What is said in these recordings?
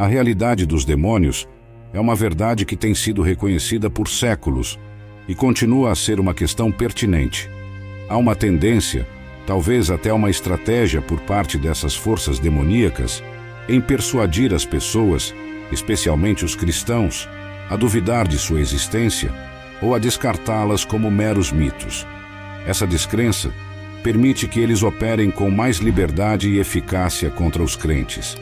A realidade dos demônios é uma verdade que tem sido reconhecida por séculos e continua a ser uma questão pertinente. Há uma tendência, talvez até uma estratégia por parte dessas forças demoníacas, em persuadir as pessoas, especialmente os cristãos, a duvidar de sua existência ou a descartá-las como meros mitos. Essa descrença permite que eles operem com mais liberdade e eficácia contra os crentes.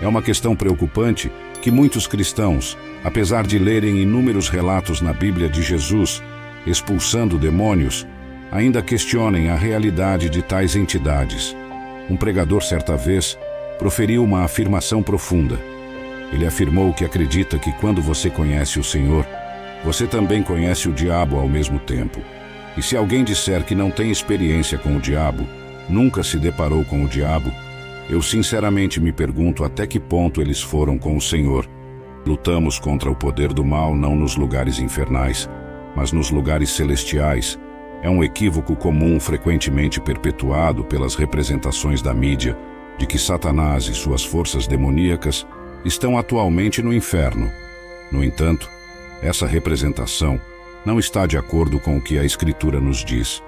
É uma questão preocupante que muitos cristãos, apesar de lerem inúmeros relatos na Bíblia de Jesus expulsando demônios, ainda questionem a realidade de tais entidades. Um pregador, certa vez, proferiu uma afirmação profunda. Ele afirmou que acredita que quando você conhece o Senhor, você também conhece o diabo ao mesmo tempo. E se alguém disser que não tem experiência com o diabo, nunca se deparou com o diabo, eu sinceramente me pergunto até que ponto eles foram com o Senhor. Lutamos contra o poder do mal não nos lugares infernais, mas nos lugares celestiais. É um equívoco comum frequentemente perpetuado pelas representações da mídia de que Satanás e suas forças demoníacas estão atualmente no inferno. No entanto, essa representação não está de acordo com o que a Escritura nos diz.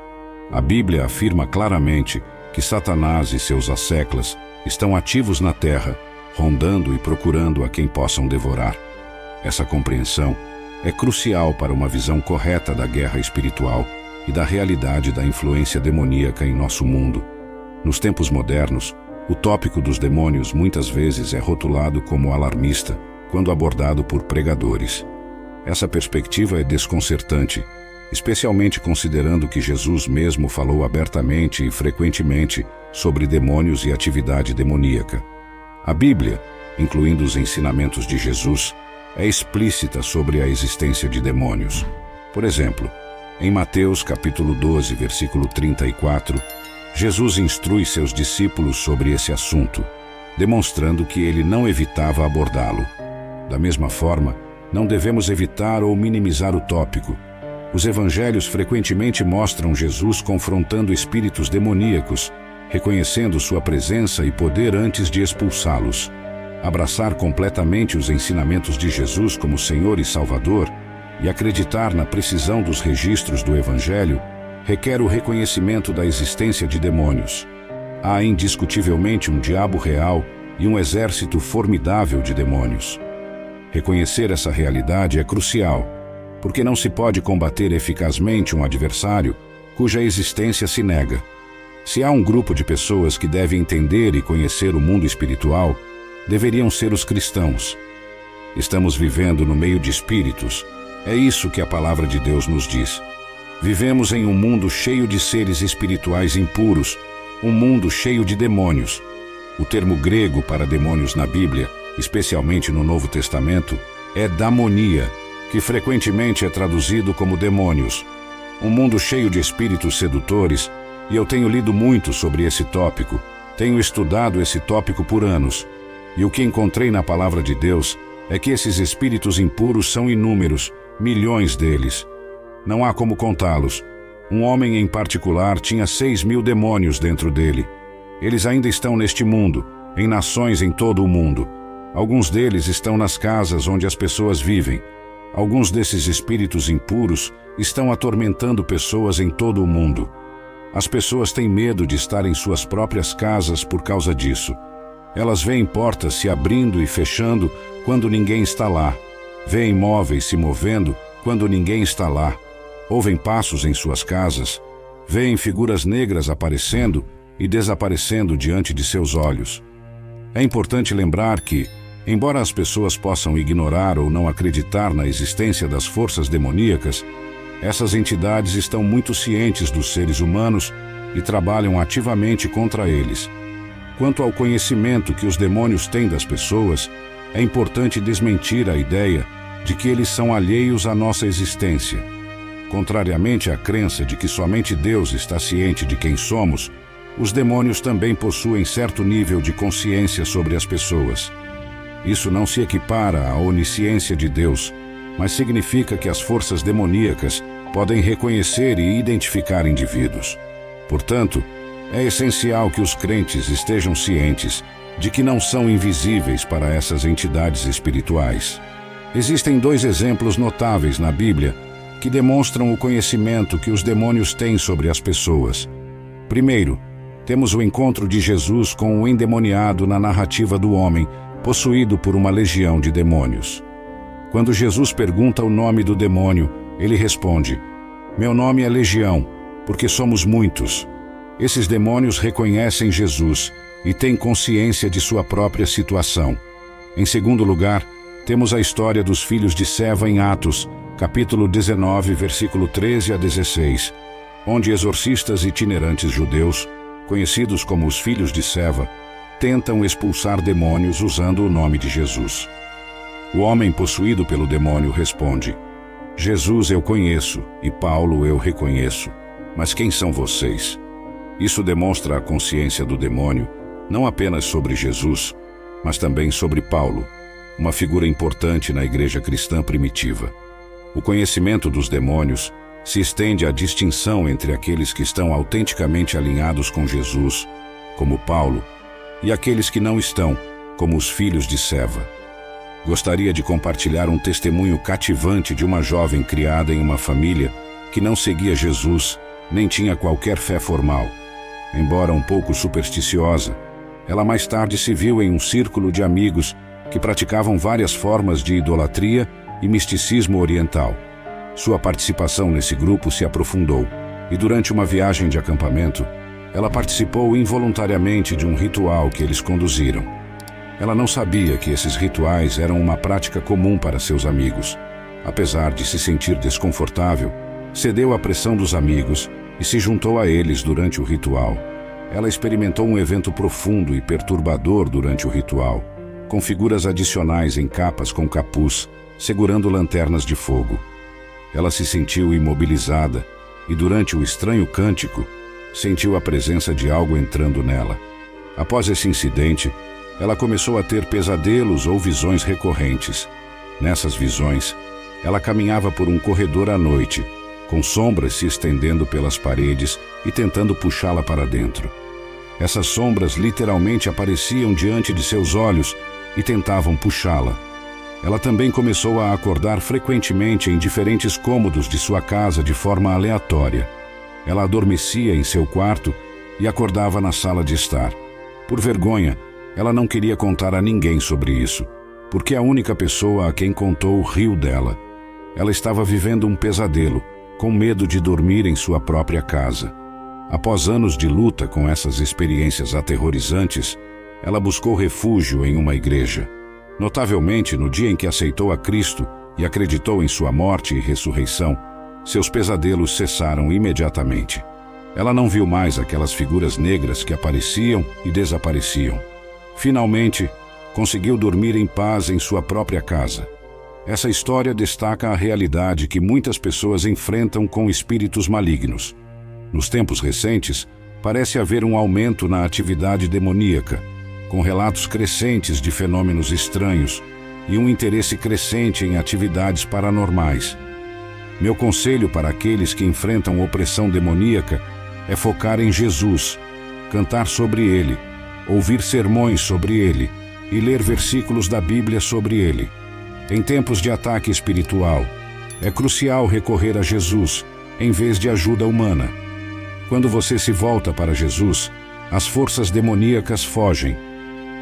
A Bíblia afirma claramente que Satanás e seus asseclas estão ativos na terra, rondando e procurando a quem possam devorar. Essa compreensão é crucial para uma visão correta da guerra espiritual e da realidade da influência demoníaca em nosso mundo. Nos tempos modernos, o tópico dos demônios muitas vezes é rotulado como alarmista quando abordado por pregadores. Essa perspectiva é desconcertante, especialmente considerando que Jesus mesmo falou abertamente e frequentemente sobre demônios e atividade demoníaca. A Bíblia, incluindo os ensinamentos de Jesus, é explícita sobre a existência de demônios. Por exemplo, em Mateus capítulo 12, versículo 34, Jesus instrui seus discípulos sobre esse assunto, demonstrando que ele não evitava abordá-lo. Da mesma forma, não devemos evitar ou minimizar o tópico. Os evangelhos frequentemente mostram Jesus confrontando espíritos demoníacos, reconhecendo sua presença e poder antes de expulsá-los. Abraçar completamente os ensinamentos de Jesus como Senhor e Salvador e acreditar na precisão dos registros do Evangelho requer o reconhecimento da existência de demônios. Há indiscutivelmente um diabo real e um exército formidável de demônios. Reconhecer essa realidade é crucial, porque não se pode combater eficazmente um adversário cuja existência se nega. Se há um grupo de pessoas que deve entender e conhecer o mundo espiritual, deveriam ser os cristãos. Estamos vivendo no meio de espíritos. É isso que a palavra de Deus nos diz. Vivemos em um mundo cheio de seres espirituais impuros, um mundo cheio de demônios. O termo grego para demônios na Bíblia, especialmente no Novo Testamento, é daimonia, que frequentemente é traduzido como demônios. Um mundo cheio de espíritos sedutores, e eu tenho lido muito sobre esse tópico, tenho estudado esse tópico por anos, e o que encontrei na palavra de Deus é que esses espíritos impuros são inúmeros, milhões deles. Não há como contá-los. Um homem em particular tinha 6.000 demônios dentro dele. Eles ainda estão neste mundo, em nações em todo o mundo. Alguns deles estão nas casas onde as pessoas vivem. Alguns desses espíritos impuros estão atormentando pessoas em todo o mundo. As pessoas têm medo de estar em suas próprias casas por causa disso. Elas veem portas se abrindo e fechando quando ninguém está lá. Veem móveis se movendo quando ninguém está lá. Ouvem passos em suas casas. Veem figuras negras aparecendo e desaparecendo diante de seus olhos. É importante lembrar que, embora as pessoas possam ignorar ou não acreditar na existência das forças demoníacas, essas entidades estão muito cientes dos seres humanos e trabalham ativamente contra eles. Quanto ao conhecimento que os demônios têm das pessoas, é importante desmentir a ideia de que eles são alheios à nossa existência. Contrariamente à crença de que somente Deus está ciente de quem somos, os demônios também possuem certo nível de consciência sobre as pessoas. Isso não se equipara à onisciência de Deus, mas significa que as forças demoníacas podem reconhecer e identificar indivíduos. Portanto, é essencial que os crentes estejam cientes de que não são invisíveis para essas entidades espirituais. Existem 2 exemplos notáveis na Bíblia que demonstram o conhecimento que os demônios têm sobre as pessoas. Primeiro, temos o encontro de Jesus com o endemoniado na narrativa do homem, possuído por uma legião de demônios. Quando Jesus pergunta o nome do demônio, ele responde: "Meu nome é Legião, porque somos muitos." Esses demônios reconhecem Jesus e têm consciência de sua própria situação. Em segundo lugar, temos a história dos filhos de Seva em Atos, capítulo 19, versículo 13 a 16, onde exorcistas itinerantes judeus, conhecidos como os filhos de Seva, tentam expulsar demônios usando o nome de Jesus. O homem possuído pelo demônio responde: "Jesus eu conheço e Paulo eu reconheço, mas quem são vocês?" Isso demonstra a consciência do demônio, não apenas sobre Jesus, mas também sobre Paulo, uma figura importante na igreja cristã primitiva. O conhecimento dos demônios se estende à distinção entre aqueles que estão autenticamente alinhados com Jesus, como Paulo, e aqueles que não estão, como os filhos de Seva. Gostaria de compartilhar um testemunho cativante de uma jovem criada em uma família que não seguia Jesus, nem tinha qualquer fé formal. Embora um pouco supersticiosa, ela mais tarde se viu em um círculo de amigos que praticavam várias formas de idolatria e misticismo oriental. Sua participação nesse grupo se aprofundou, e durante uma viagem de acampamento, ela participou involuntariamente de um ritual que eles conduziram. Ela não sabia que esses rituais eram uma prática comum para seus amigos. Apesar de se sentir desconfortável, cedeu à pressão dos amigos e se juntou a eles durante o ritual. Ela experimentou um evento profundo e perturbador durante o ritual, com figuras adicionais em capas com capuz, segurando lanternas de fogo. Ela se sentiu imobilizada e, durante o estranho cântico, sentiu a presença de algo entrando nela. Após esse incidente, ela começou a ter pesadelos ou visões recorrentes. Nessas visões, ela caminhava por um corredor à noite, com sombras se estendendo pelas paredes e tentando puxá-la para dentro. Essas sombras literalmente apareciam diante de seus olhos e tentavam puxá-la. Ela também começou a acordar frequentemente em diferentes cômodos de sua casa de forma aleatória. Ela adormecia em seu quarto e acordava na sala de estar. Por vergonha, ela não queria contar a ninguém sobre isso, porque a única pessoa a quem contou riu dela. Ela estava vivendo um pesadelo, com medo de dormir em sua própria casa. Após anos de luta com essas experiências aterrorizantes, ela buscou refúgio em uma igreja. Notavelmente, no dia em que aceitou a Cristo e acreditou em sua morte e ressurreição, seus pesadelos cessaram imediatamente. Ela não viu mais aquelas figuras negras que apareciam e desapareciam. Finalmente, conseguiu dormir em paz em sua própria casa. Essa história destaca a realidade que muitas pessoas enfrentam com espíritos malignos. Nos tempos recentes, parece haver um aumento na atividade demoníaca, com relatos crescentes de fenômenos estranhos e um interesse crescente em atividades paranormais. Meu conselho para aqueles que enfrentam opressão demoníaca é focar em Jesus, cantar sobre ele, ouvir sermões sobre ele e ler versículos da Bíblia sobre ele. Em tempos de ataque espiritual, é crucial recorrer a Jesus em vez de ajuda humana. Quando você se volta para Jesus, as forças demoníacas fogem.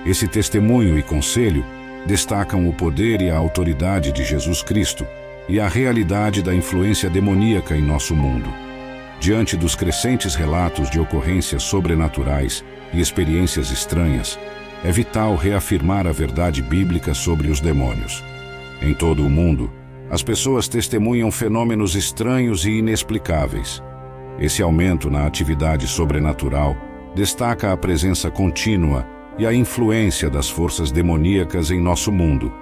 Esse testemunho e conselho destacam o poder e a autoridade de Jesus Cristo e a realidade da influência demoníaca em nosso mundo. Diante dos crescentes relatos de ocorrências sobrenaturais e experiências estranhas, é vital reafirmar a verdade bíblica sobre os demônios. Em todo o mundo, as pessoas testemunham fenômenos estranhos e inexplicáveis. Esse aumento na atividade sobrenatural destaca a presença contínua e a influência das forças demoníacas em nosso mundo,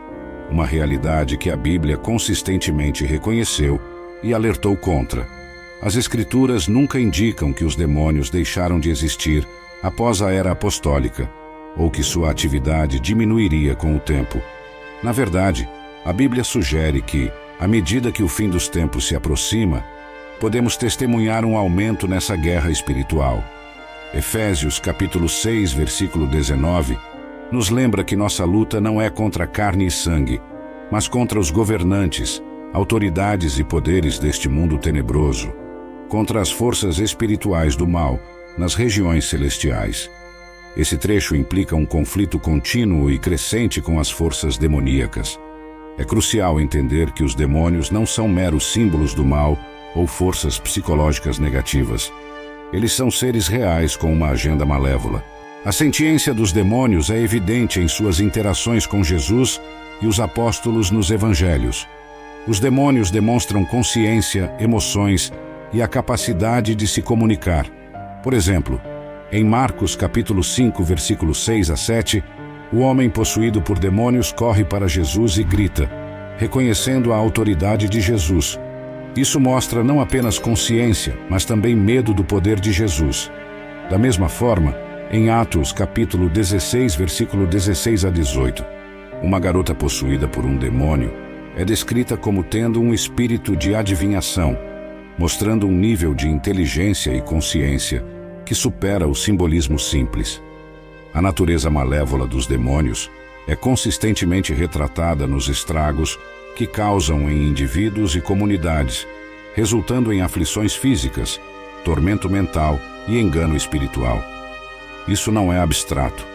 uma realidade que a Bíblia consistentemente reconheceu e alertou contra. As Escrituras nunca indicam que os demônios deixaram de existir após a era apostólica, ou que sua atividade diminuiria com o tempo. Na verdade, a Bíblia sugere que, à medida que o fim dos tempos se aproxima, podemos testemunhar um aumento nessa guerra espiritual. Efésios capítulo 6, versículo 19, nos lembra que nossa luta não é contra carne e sangue, mas contra os governantes, autoridades e poderes deste mundo tenebroso, contra as forças espirituais do mal nas regiões celestiais. Esse trecho implica um conflito contínuo e crescente com as forças demoníacas. É crucial entender que os demônios não são meros símbolos do mal ou forças psicológicas negativas. Eles são seres reais com uma agenda malévola. A sentiência dos demônios é evidente em suas interações com Jesus e os apóstolos nos evangelhos. Os demônios demonstram consciência, emoções e a capacidade de se comunicar. Por exemplo, em Marcos capítulo 5, versículos 6 a 7, o homem possuído por demônios corre para Jesus e grita, reconhecendo a autoridade de Jesus. Isso mostra não apenas consciência, mas também medo do poder de Jesus. Da mesma forma, em Atos capítulo 16, versículo 16 a 18, uma garota possuída por um demônio é descrita como tendo um espírito de adivinhação, mostrando um nível de inteligência e consciência que supera o simbolismo simples. A natureza malévola dos demônios é consistentemente retratada nos estragos que causam em indivíduos e comunidades, resultando em aflições físicas, tormento mental e engano espiritual. Isso não é abstrato,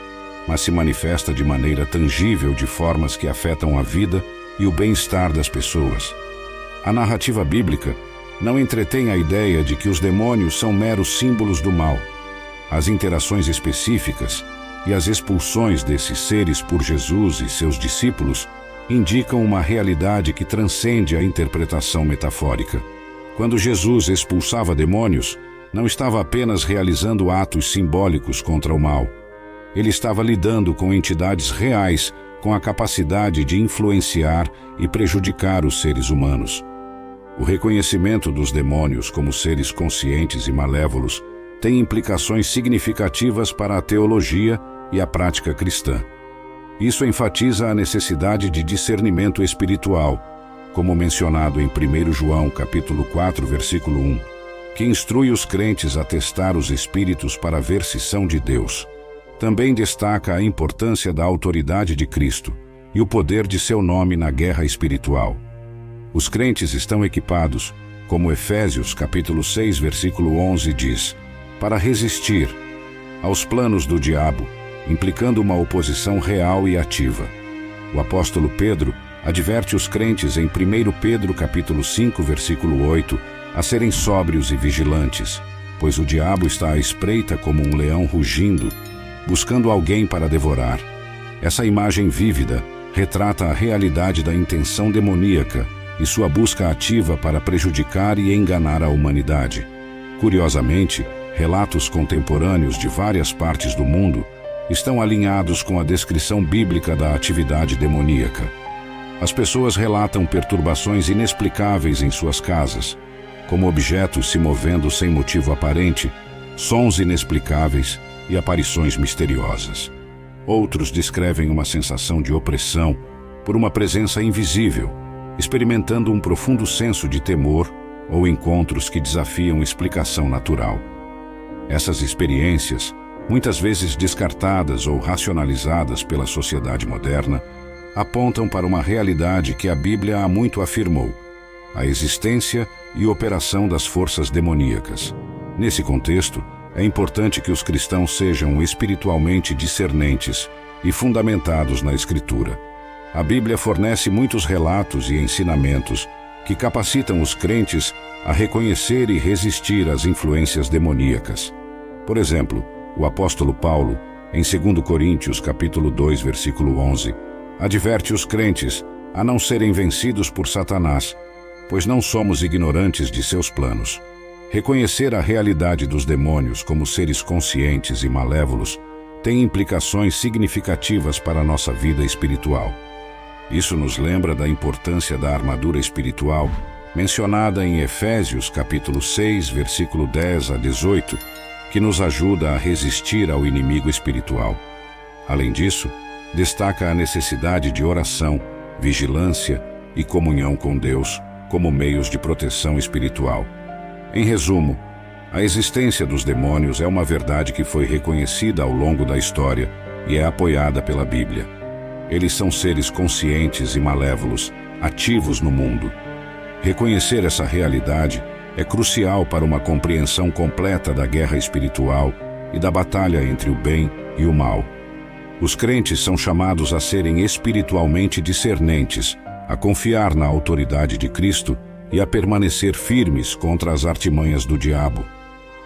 mas se manifesta de maneira tangível de formas que afetam a vida e o bem-estar das pessoas. A narrativa bíblica não entretém a ideia de que os demônios são meros símbolos do mal. As interações específicas e as expulsões desses seres por Jesus e seus discípulos indicam uma realidade que transcende a interpretação metafórica. Quando Jesus expulsava demônios, não estava apenas realizando atos simbólicos contra o mal. Ele estava lidando com entidades reais com a capacidade de influenciar e prejudicar os seres humanos. O reconhecimento dos demônios como seres conscientes e malévolos tem implicações significativas para a teologia e a prática cristã. Isso enfatiza a necessidade de discernimento espiritual, como mencionado em 1 João capítulo 4, versículo 1, que instrui os crentes a testar os espíritos para ver se são de Deus. Também destaca a importância da autoridade de Cristo e o poder de seu nome na guerra espiritual. Os crentes estão equipados, como Efésios capítulo 6, versículo 11 diz, para resistir aos planos do diabo, implicando uma oposição real e ativa. O apóstolo Pedro adverte os crentes em 1 Pedro capítulo 5, versículo 8, a serem sóbrios e vigilantes, pois o diabo está à espreita como um leão rugindo, buscando alguém para devorar. Essa imagem vívida retrata a realidade da intenção demoníaca e sua busca ativa para prejudicar e enganar a humanidade. Curiosamente, relatos contemporâneos de várias partes do mundo estão alinhados com a descrição bíblica da atividade demoníaca. As pessoas relatam perturbações inexplicáveis em suas casas, como objetos se movendo sem motivo aparente, sons inexplicáveis e aparições misteriosas. Outros descrevem uma sensação de opressão por uma presença invisível, experimentando um profundo senso de temor ou encontros que desafiam explicação natural. Essas experiências, muitas vezes descartadas ou racionalizadas pela sociedade moderna, apontam para uma realidade que a Bíblia há muito afirmou: a existência e operação das forças demoníacas. Nesse contexto, é importante que os cristãos sejam espiritualmente discernentes e fundamentados na Escritura. A Bíblia fornece muitos relatos e ensinamentos que capacitam os crentes a reconhecer e resistir às influências demoníacas. Por exemplo, o apóstolo Paulo, em 2 Coríntios capítulo 2, versículo 11, adverte os crentes a não serem vencidos por Satanás, pois não somos ignorantes de seus planos. Reconhecer a realidade dos demônios como seres conscientes e malévolos tem implicações significativas para a nossa vida espiritual. Isso nos lembra da importância da armadura espiritual, mencionada em Efésios capítulo 6, versículo 10 a 18, que nos ajuda a resistir ao inimigo espiritual. Além disso, destaca a necessidade de oração, vigilância e comunhão com Deus como meios de proteção espiritual. Em resumo, a existência dos demônios é uma verdade que foi reconhecida ao longo da história e é apoiada pela Bíblia. Eles são seres conscientes e malévolos, ativos no mundo. Reconhecer essa realidade é crucial para uma compreensão completa da guerra espiritual e da batalha entre o bem e o mal. Os crentes são chamados a serem espiritualmente discernentes, a confiar na autoridade de Cristo e a permanecer firmes contra as artimanhas do diabo.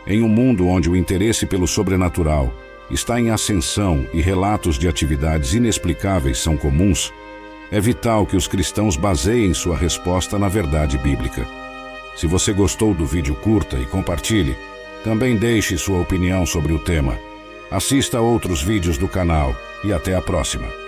Em um mundo onde o interesse pelo sobrenatural está em ascensão e relatos de atividades inexplicáveis são comuns, é vital que os cristãos baseiem sua resposta na verdade bíblica. Se você gostou do vídeo, curta e compartilhe. Também deixe sua opinião sobre o tema. Assista a outros vídeos do canal e até a próxima.